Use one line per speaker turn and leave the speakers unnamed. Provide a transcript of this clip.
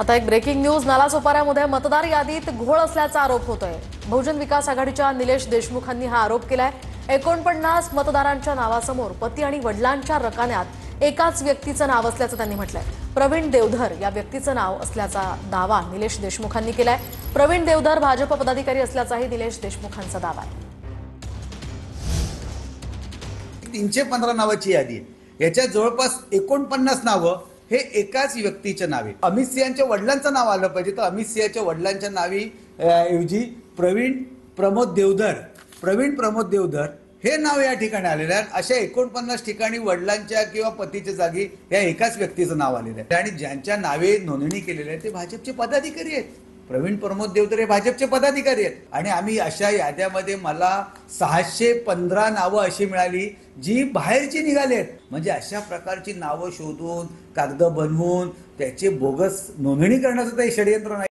आता एक breaking news. नालासोपाऱ्यामध्ये मतदार यादीत घोळ असल्याचा आरोप होतोय. बहुजन विकास आघाडीच्या निलेश देशमुखांनी हा आरोप केलाय. 49 मतदारांच्या नावासमोर पती आणि वडिलांच्या रकान्यात एकाच व्यक्तीचं नाव असल्याचं त्यांनी म्हटलंय. प्रवीण देवधर या व्यक्तीचं नाव असल्याचा दावा निलेश देशमुखांनी केलाय. प्रवीण देवधर भाजप पदाधिकारी असल्याचाही निलेश देशमुखांचा दावा आहे.
315 नावाची यादी आहे. याच्यात जवळपास 49 नावं हे एकाच व्यक्तीचे नावे. अमित सिंहांच्या वडिलांचं नाव आलं पाहिजे, तर अमित सिंहाच्या वडिलांच्या नावी ऐवजी प्रवीण प्रमोद देवधर हे नाव या ठिकाणी आलेलं आहे. अशा 49 ठिकाणी वडिलांच्या किंवा पतीच्या जागी या एकाच व्यक्तीचं नाव आलेलं आहे. आणि ज्यांच्या नावे नोंदणी केलेली आहे ते भाजपचे पदाधिकारी आहेत. प्रवीण प्रमोद देवधर हे भाजपचे पदाधिकारी आहेत. आणि आम्ही अशा याद्यामध्ये मला 615 नावं अशी मिळाली जी बाहेरची निघाली आहेत. म्हणजे अशा प्रकारची नावं शोधून कागद बनवून त्याचे बोगस नोंदणी करण्याचं ते षडयंत्र नाही.